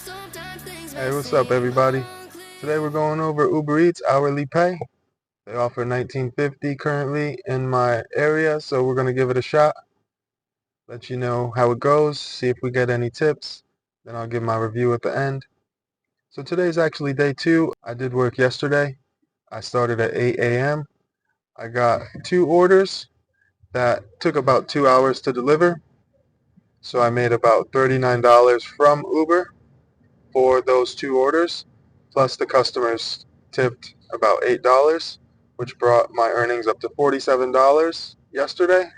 Hey, what's up, everybody? Today we're going over Uber Eats hourly pay. They offer $19.50 currently in my area, so we're going to give it a shot. Let you know how it goes, see if we get any tips. Then I'll give my review at the end. So today's actually day 2. I did work yesterday. I started at 8 a.m. I got 2 orders that took about 2 hours to deliver. So I made about $39 from Uber for those 2 orders, plus the customers tipped about $8, which brought my earnings up to $47 yesterday.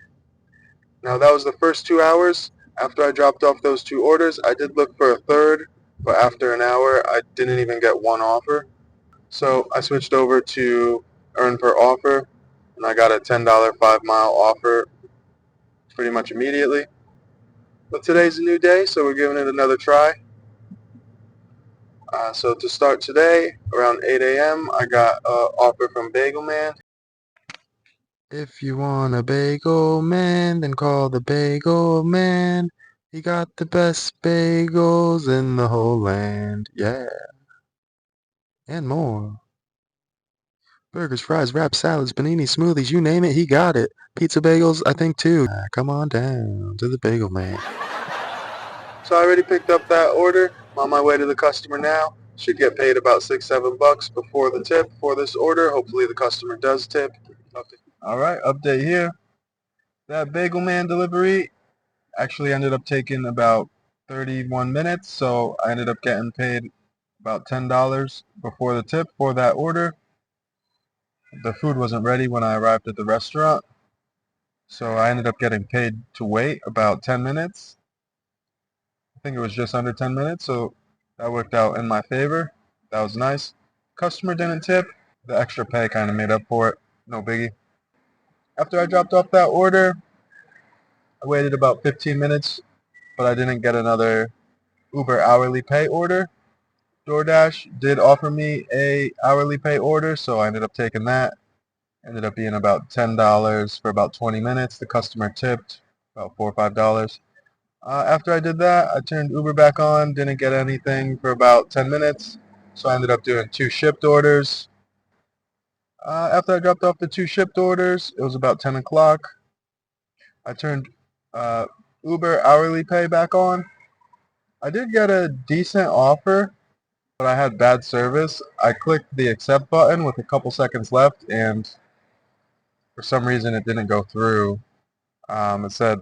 Now that was the first 2 hours. After I dropped off those 2 orders, I did look for a third, but after an hour I didn't even get one offer. So I switched over to earn per offer, and I got a $10 5-mile offer pretty much immediately. But today's a new day, so we're giving it another try. So to start today, around 8 a.m., I got an offer from Bagel Man. If you want a Bagel Man, then call the Bagel Man. He got the best bagels in the whole land. Yeah. And more. Burgers, fries, wraps, salads, panini, smoothies, you name it, he got it. Pizza bagels, I think too. Come on down to the Bagel Man. So I already picked up that order. I'm on my way to the customer now. Should get paid about $6-7 before the tip for this order. Hopefully the customer does tip. Alright, update here. That Bagel Man delivery actually ended up taking about 31 minutes, so I ended up getting paid about $10 before the tip for that order. The food wasn't ready when I arrived at the restaurant, so I ended up getting paid to wait about 10 minutes. I think it was just under 10 minutes, so that worked out in my favor. That was nice. Customer didn't tip. The extra pay kind of made up for it. No biggie. After I dropped off that order, I waited about 15 minutes, but I didn't get another Uber hourly pay order. DoorDash did offer me a hourly pay order, so I ended up taking that. Ended up being about $10 for about 20 minutes. The customer tipped about $4 or $5. After I did that, I turned Uber back on, didn't get anything for about 10 minutes, so I ended up doing 2 shipped orders. After I dropped off the 2 shipped orders, it was about 10 o'clock. I turned Uber hourly pay back on. I did get a decent offer, but I had bad service. I clicked the accept button with a couple seconds left, and for some reason it didn't go through. It said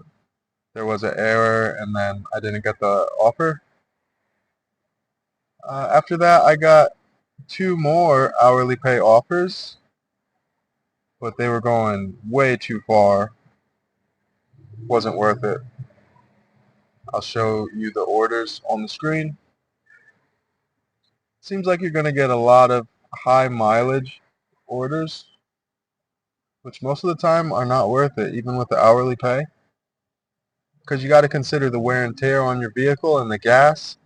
there was an error, and then I didn't get the offer. After that, I got 2 more hourly pay offers, but they were going way too far. Wasn't worth it. I'll show you the orders on the screen. Seems like you're going to get a lot of high mileage orders, which most of the time are not worth it, even with the hourly pay, because you got to consider the wear and tear on your vehicle and the gas.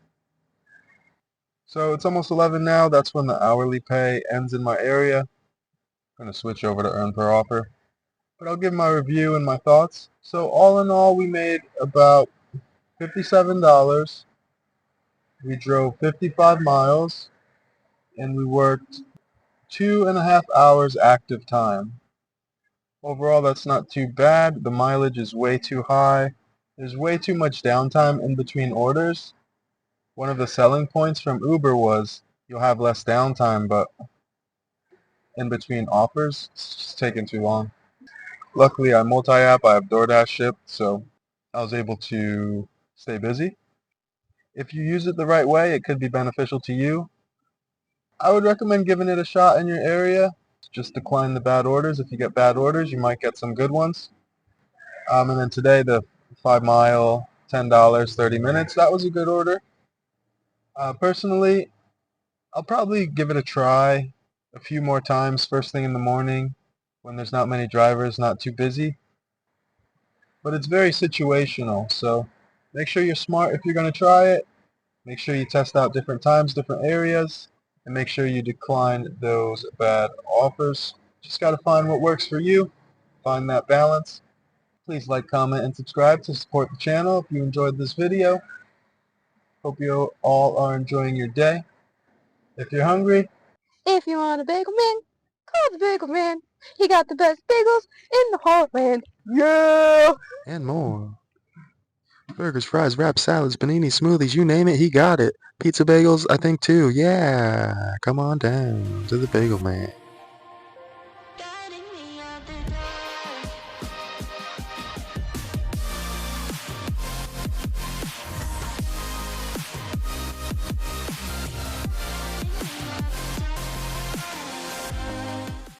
So it's almost 11 now. That's when the hourly pay ends in my area. I'm going to switch over to earn per offer. But I'll give my review and my thoughts. So all in all, we made about $57. We drove 55 miles, and we worked 2.5 hours active time. Overall, that's not too bad. The mileage is way too high. There's way too much downtime in between orders. One of the selling points from Uber was you'll have less downtime, but in between offers, it's just taking too long. Luckily, I'm multi-app. I have DoorDash shipped, so I was able to stay busy. If you use it the right way, it could be beneficial to you. I would recommend giving it a shot in your area. Just decline the bad orders. If you get bad orders, you might get some good ones. And then today, the 5-mile, $10, 30 minutes, that was a good order. Personally, I'll probably give it a try a few more times first thing in the morning when there's not many drivers, not too busy. But it's very situational, so make sure you're smart if you're going to try it. Make sure you test out different times, different areas, and make sure you decline those bad offers. Just got to find what works for you, find that balance. Please like, comment, and subscribe to support the channel if you enjoyed this video. Hope you all are enjoying your day. If you're hungry, If you want a bagel man, call the bagel man. He got the best bagels in the whole land. Yeah! and more. Burgers, fries, wraps, salads, panini, smoothies, you name it, he got it. Pizza bagels, I think too. Yeah, come on down to the Bagel Man.